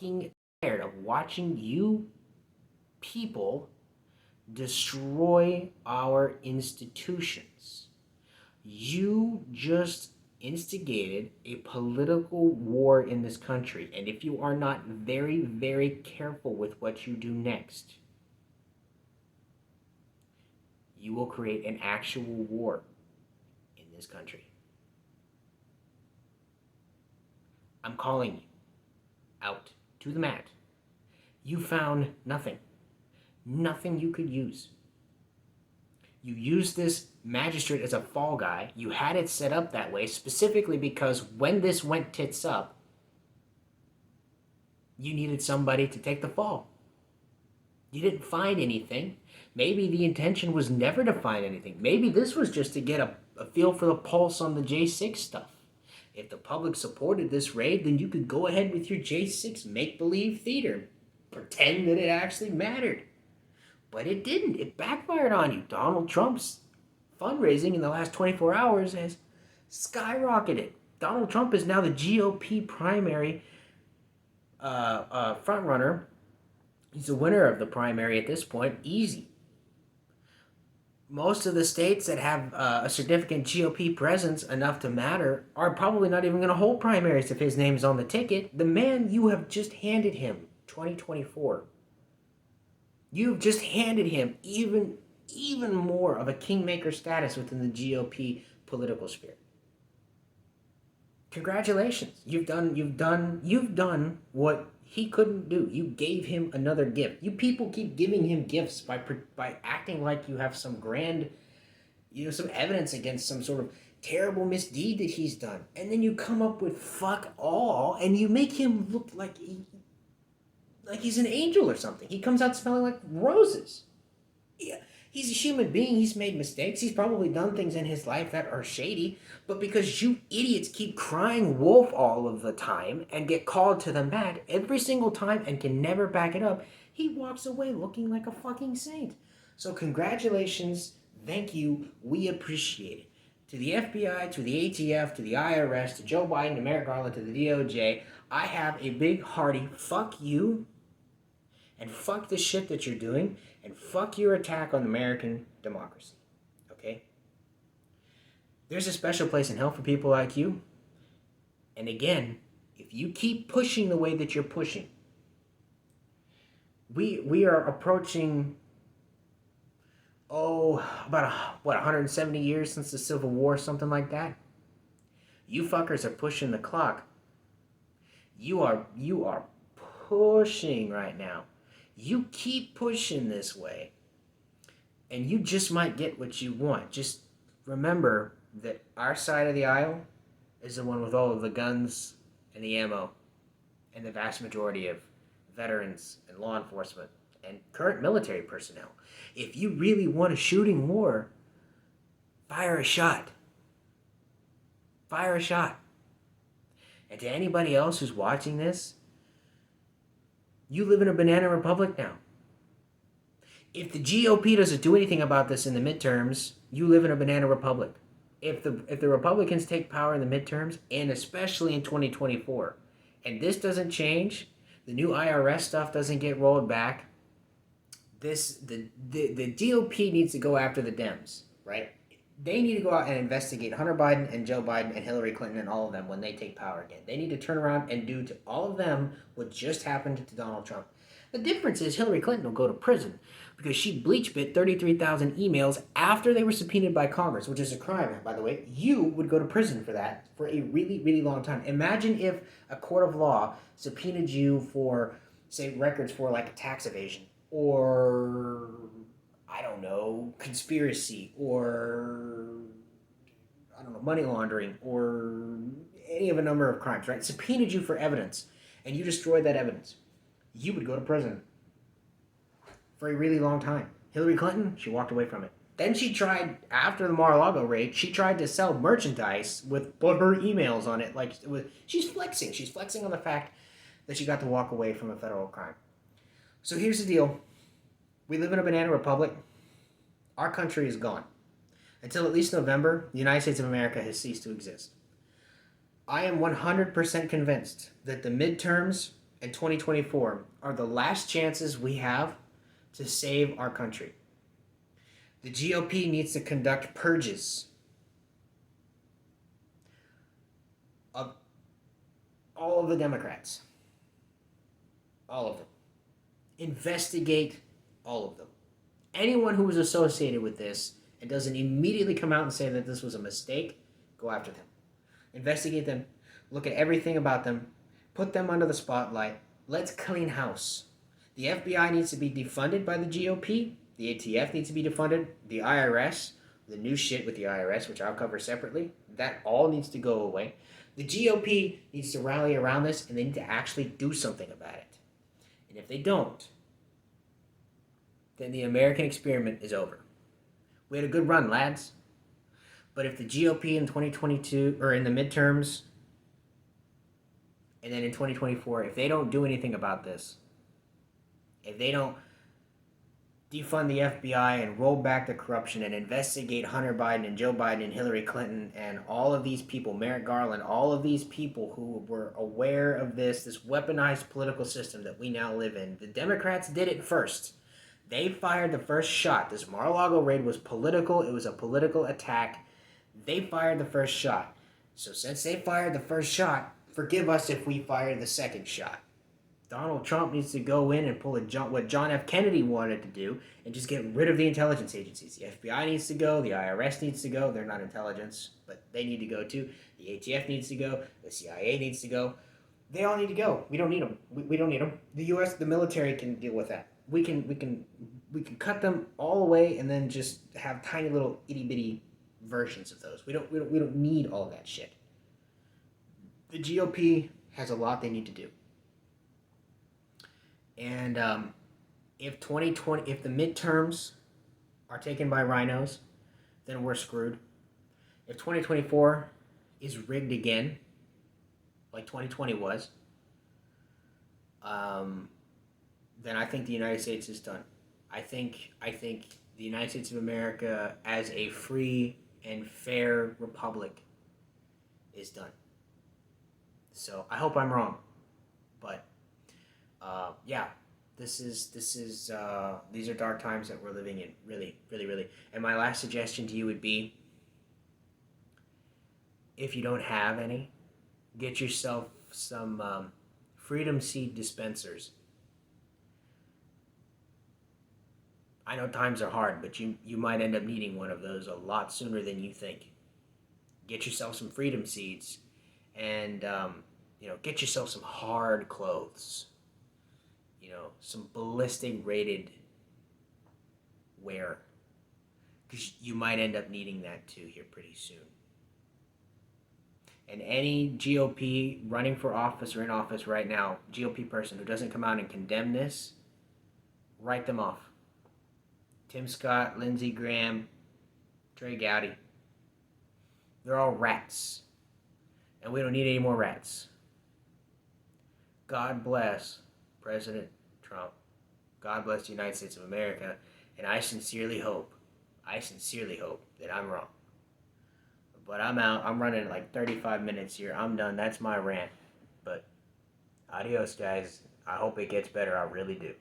fucking tired of watching you people destroy our institutions. You just instigated a political war in this country, and if you are not very, very careful with what you do next, you will create an actual war in this country. I'm calling you out to the mat. You found nothing. Nothing you could use. You used this magistrate as a fall guy. You had it set up that way specifically because when this went tits up, you needed somebody to take the fall. You didn't find anything. Maybe the intention was never to find anything. Maybe this was just to get a feel for the pulse on the J6 stuff. If the public supported this raid, then you could go ahead with your J6 make-believe theater. Pretend that it actually mattered. But it didn't. It backfired on you. Donald Trump's fundraising in the last 24 hours has skyrocketed. Donald Trump is now the GOP primary frontrunner. He's the winner of the primary at this point. Easy. Most of the states that have a significant GOP presence enough to matter are probably not even going to hold primaries if his name's on the ticket. The man you have just handed him 2024. You've just handed him even more of a kingmaker status within the GOP political sphere. Congratulations. You've done what he couldn't do. You gave him another gift. You people keep giving him gifts by acting like you have some grand, some evidence against some sort of terrible misdeed that he's done. And then you come up with fuck all and you make him look like he's an angel or something. He comes out smelling like roses. Yeah, he's a human being. He's made mistakes. He's probably done things in his life that are shady. But because you idiots keep crying wolf all of the time and get called to the mat every single time and can never back it up, he walks away looking like a fucking saint. So congratulations. Thank you. We appreciate it. To the FBI, to the ATF, to the IRS, to Joe Biden, to Merrick Garland, to the DOJ, I have a big hearty fuck you. And fuck the shit that you're doing, and fuck your attack on American democracy, okay? There's a special place in hell for people like you. And again, if you keep pushing the way that you're pushing, we are approaching, about 170 years since the Civil War, something like that. You fuckers are pushing the clock. You are pushing right now. You keep pushing this way, and you just might get what you want. Just remember that our side of the aisle is the one with all of the guns and the ammo and the vast majority of veterans and law enforcement and current military personnel. If you really want a shooting war, fire a shot. Fire a shot. And to anybody else who's watching this, you live in a banana republic now. If the GOP doesn't do anything about this in the midterms, you live in a banana republic. If the Republicans take power in the midterms, and especially in 2024, and this doesn't change, the new IRS stuff doesn't get rolled back, the GOP needs to go after the Dems, right? They need to go out and investigate Hunter Biden and Joe Biden and Hillary Clinton and all of them when they take power again. They need to turn around and do to all of them what just happened to Donald Trump. The difference is Hillary Clinton will go to prison because she bleach bit 33,000 emails after they were subpoenaed by Congress, which is a crime, by the way. You would go to prison for that for a really, really long time. Imagine if a court of law subpoenaed you for, say, records for like tax evasion or, I don't know, conspiracy or, I don't know, money laundering or any of a number of crimes, right? Subpoenaed you for evidence and you destroyed that evidence. You would go to prison for a really long time. Hillary Clinton, she walked away from it. Then she tried, after the Mar-a-Lago raid, she tried to sell merchandise with her emails on it. She's flexing. She's flexing on the fact that she got to walk away from a federal crime. So here's the deal. We live in a banana republic. Our country is gone. Until at least November, the United States of America has ceased to exist. I am 100% convinced that the midterms and 2024 are the last chances we have to save our country. The GOP needs to conduct purges of all of the Democrats. All of them. Investigate all of them. Anyone who was associated with this and doesn't immediately come out and say that this was a mistake, go after them. Investigate them. Look at everything about them. Put them under the spotlight. Let's clean house. The FBI needs to be defunded by the GOP. The ATF needs to be defunded. The IRS, the new shit with the IRS, which I'll cover separately, that all needs to go away. The GOP needs to rally around this, and they need to actually do something about it. And if they don't, then the American experiment is over. We had a good run, lads. But if the GOP in 2022, or in the midterms, and then in 2024, if they don't do anything about this, if they don't defund the FBI and roll back the corruption and investigate Hunter Biden and Joe Biden and Hillary Clinton and all of these people, Merrick Garland, all of these people who were aware of this weaponized political system that we now live in, the Democrats did it first. They fired the first shot. This Mar-a-Lago raid was political. It was a political attack. They fired the first shot. So since they fired the first shot, forgive us if we fire the second shot. Donald Trump needs to go in and pull what John F. Kennedy wanted to do and just get rid of the intelligence agencies. The FBI needs to go. The IRS needs to go. They're not intelligence, but they need to go too. The ATF needs to go. The CIA needs to go. They all need to go. We don't need them. We don't need them. The U.S., the military can deal with that. We can cut them all away and then just have tiny little itty bitty versions of those. We don't need all that shit. The GOP has a lot they need to do. And if the midterms are taken by rhinos, then we're screwed. If 2024 is rigged again, like 2020 was, then I think the United States is done. I think the United States of America as a free and fair republic is done. So I hope I'm wrong, but yeah, these are dark times that we're living in, really, really, really. And my last suggestion to you would be, if you don't have any, get yourself some Freedom Seed dispensers. I know times are hard, but you might end up needing one of those a lot sooner than you think. Get yourself some Freedom Seeds, and get yourself some hard clothes. Some ballistic rated wear, because you might end up needing that too here pretty soon. And any GOP running for office or in office right now, GOP person who doesn't come out and condemn this, write them off. Tim Scott, Lindsey Graham, Trey Gowdy. They're all rats. And we don't need any more rats. God bless President Trump. God bless the United States of America. And I sincerely hope that I'm wrong. But I'm out. I'm running like 35 minutes here. I'm done. That's my rant. But adios, guys. I hope it gets better. I really do.